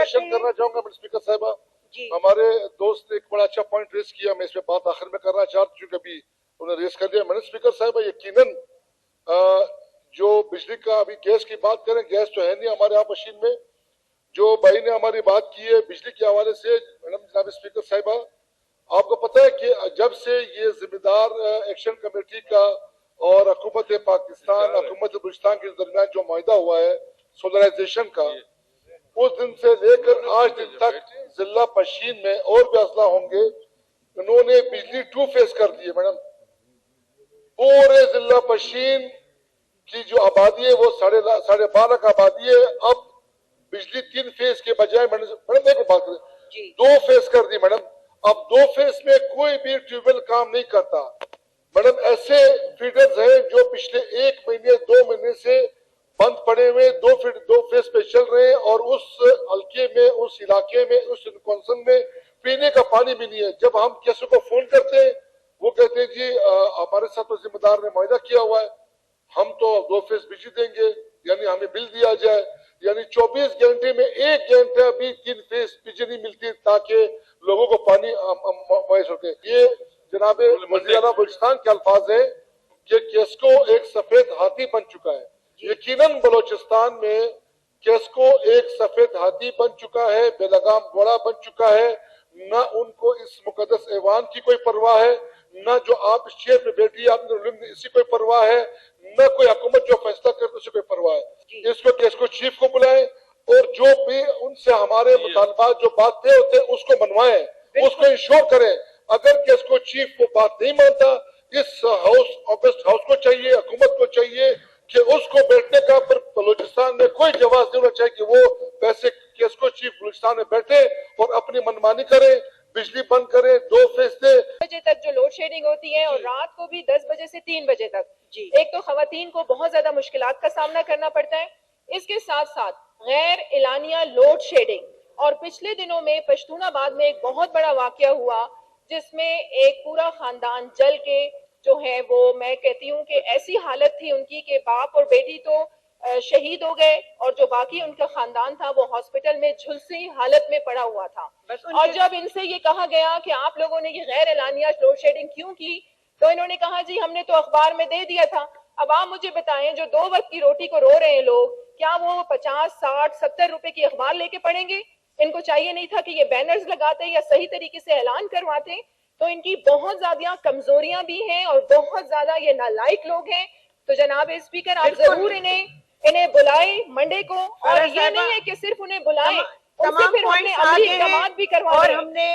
Clarification करना चाहूंगा speaker साहिबा। हमारे दोस्त ने एक बड़ा अच्छा पॉइंट रेस किया, मैं इस पे बात आखिर में करना चाहता हूँ, कभी उन्होंने रेस कर दिया। मैंने स्पीकर साहिबा यकीनन जो बिजली का अभी गैस की बात करें, गैस तो है नहीं हमारे यहाँ मशीन में। जो भाई ने हमारी बात की है बिजली के हवाले से, मैडम जनाब स्पीकर साहिबा, आपको पता है कि जब से ये जिम्मेदार एक्शन कमेटी का और हुकूमत पाकिस्तान हुकूमत बलूचिस्तान के दरमियान जो मुआहदा हुआ है सोलराइजेशन का, उस दिन से लेकर आज दिन तक जिला पशीन में और भी असला होंगे, उन्होंने बिजली 2 फेज कर दी है। मैडम पूरे जिला पशीन की जो आबादी है वो 12.5 लाख आबादी है। अब बिजली 3 फेज के बजाय मैडम एक बात करें 2 फेज कर दी मैडम। अब 2 फेज में कोई भी ट्यूबवेल काम नहीं करता मैडम। ऐसे फीडर्स हैं जो पिछले 1 महीने 2 महीने से बंद पड़े हुए 2 फेज पे चल रहे हैं, और उस हल्के में, उस इलाके में, उस कॉन्सन में पीने का पानी भी नहीं है। जब हम किसी को फोन करते हैं वो कहते हैं जी हमारे साथ तो जिम्मेदार ने मुआहदा किया हुआ है, हम तो 2 फेज बिजली देंगे, यानी हमें बिल दिया जाए, यानी 24 घंटे में 1 घंटा भी 3 फेज बिजली मिलती ताकि लोगों को पानी मुयसर हो। ये जनाब वज़ीर आला बलूचिस्तान के अल्फाज है कि केस्को एक सफेद हाथी बन चुका है। यकीनन बलूचिस्तान में केस्को एक सफेद हाथी बन चुका है, बेलगाम घोड़ा बन चुका है। न उनको इस मुकद्दस ऐवान की कोई परवाह है, न जो आप इस चेयर पे बैठी आपने इसी कोई परवाह है, न कोई हुकूमत जो फैसला करती उसे कोई परवाह है। इसको केस्को चीफ को बुलाएं और जो भी उनसे हमारे मुतालबात जो बात तय होते हैं उसको मनवाएं, उसको इंश्योर करें। अगर केस्को चीफ वो बात नहीं मानता, इस हाउस ऑगस्ट हाउस को चाहिए, हुकूमत को चाहिए कि उसको बैठने का, पर बलूचिस्तान में कोई जवाब नहीं होना चाहिए कि वो वैसे केस्को चीफ बलूचिस्तान में बैठे और अपनी मनमानी करे, बिजली बंद करे, 2 फेज दे। बजे तक जो लोड शेडिंग होती है और रात को भी 10 बजे से 3 बजे तक, एक तो खवातीन को बहुत ज्यादा मुश्किलात का सामना करना पड़ता है। इसके साथ साथ गैर एलानिया लोड शेडिंग, और पिछले दिनों में पश्तूनाबाद में एक बहुत बड़ा वाकया हुआ जिसमें एक पूरा खानदान जल के जो है वो, मैं कहती हूँ कि ऐसी हालत थी उनकी कि बाप और बेटी तो शहीद हो गए और जो बाकी उनका खानदान था वो हॉस्पिटल में झुलसी हालत में पड़ा हुआ था। और जब इनसे ये कहा गया कि आप लोगों ने ये गैर एलानिया लोड शेडिंग क्यों की, तो इन्होंने कहा जी हमने तो अखबार में दे दिया था। अब आप मुझे बताएं, जो 2 वक्त की रोटी को रो रहे हैं लोग, क्या वो 50, 60, 70 रुपए की अखबार लेके पढ़ेंगे? इनको चाहिए नहीं था कि ये बैनर्स लगाते या सही तरीके से ऐलान करवाते? तो इनकी बहुत ज्यादा कमजोरियां भी हैं और बहुत ज्यादा ये नालायक लोग हैं। तो जनाब स्पीकर आप जरूर इन्हें बुलाए मंडे को, और ये नहीं है कि सिर्फ उन्हें बुलाएं, उनसे फिर हमने अमली इक़दामात भी करवाए।